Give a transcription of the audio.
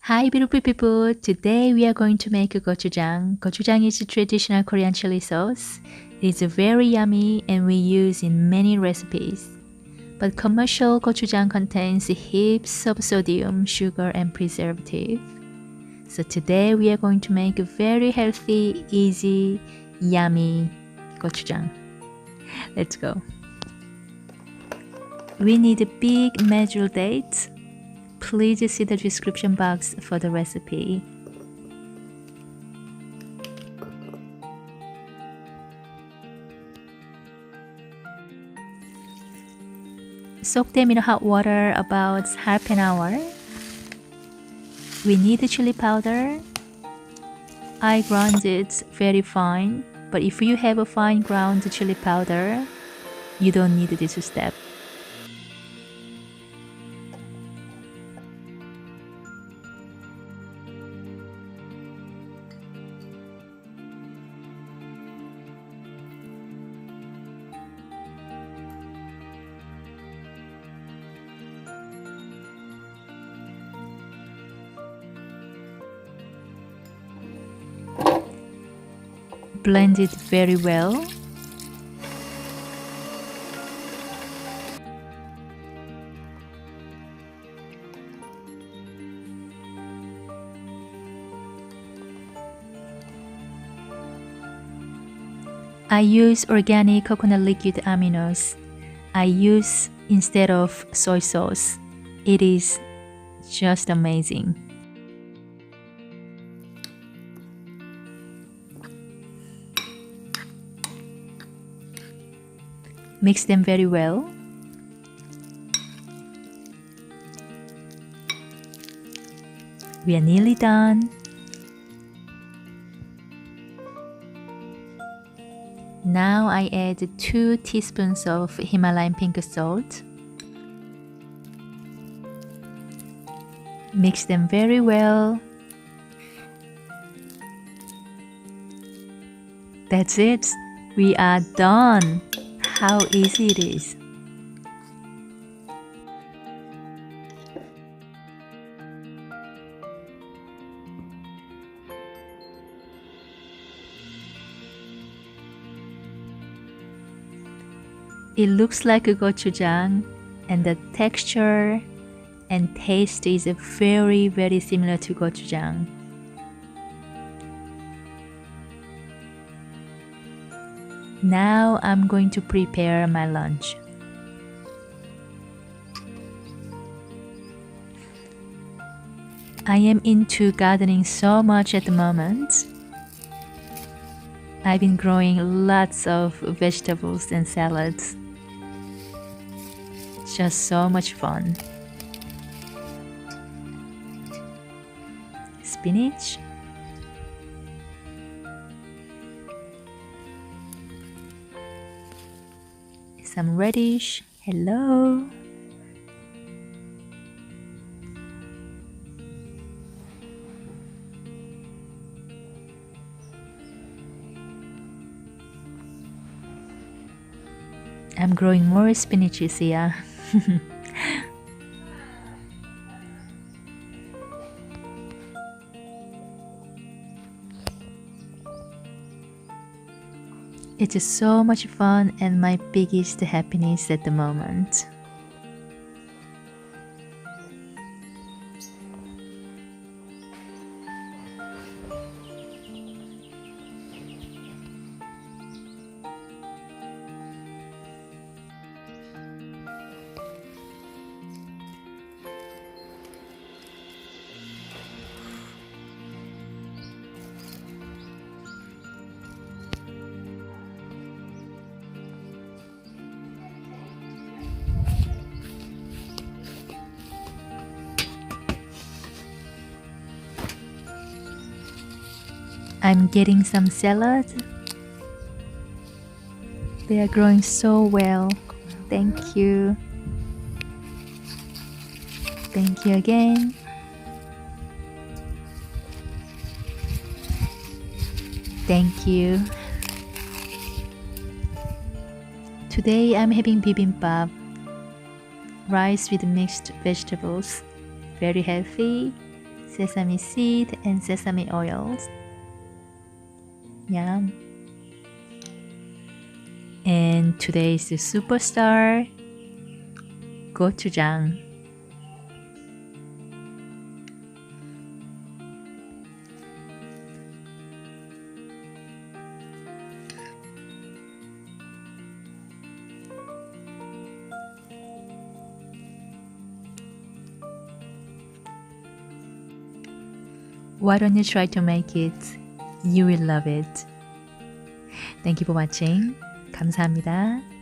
Hi beautiful people, today we are going to make a gochujang. Gochujang is a traditional Korean chili sauce. It is very yummy and we use in many recipes. But commercial gochujang contains heaps of sodium, sugar and preservative. So today we are going to make a very healthy, easy, yummy gochujang. Let's go. We need a big Medjool date. Please see the description box for the recipe. Soak them in hot water about half an hour. We need chili powder. I ground it very fine, but if you have a fine ground chili powder, you don't need this step. Blend it very well. I use organic coconut liquid aminos. I use instead of soy sauce. It is just amazing. Mix them very well. We are nearly done. Now I add 2 teaspoons of Himalayan pink salt. Mix them very well. That's it. We are done. How easy it is. It looks like a gochujang and the texture and taste is very similar to gochujang. Now I'm going to prepare my lunch. I am into gardening so much at the moment. I've been growing lots of vegetables and salads. Just so much fun. Spinach. Some radish. Hello. I'm growing more spinaches here. It is so much fun and my biggest happiness at the moment. I'm getting some salad. They are growing so well. Thank you. Thank you again. Thank you. Today I'm having bibimbap, rice with mixed vegetables. Very healthy, sesame seed, and sesame oils. Yum. And today's superstar, gochujang. Why don't you try to make it? You will love it. Thank you for watching. 감사합니다.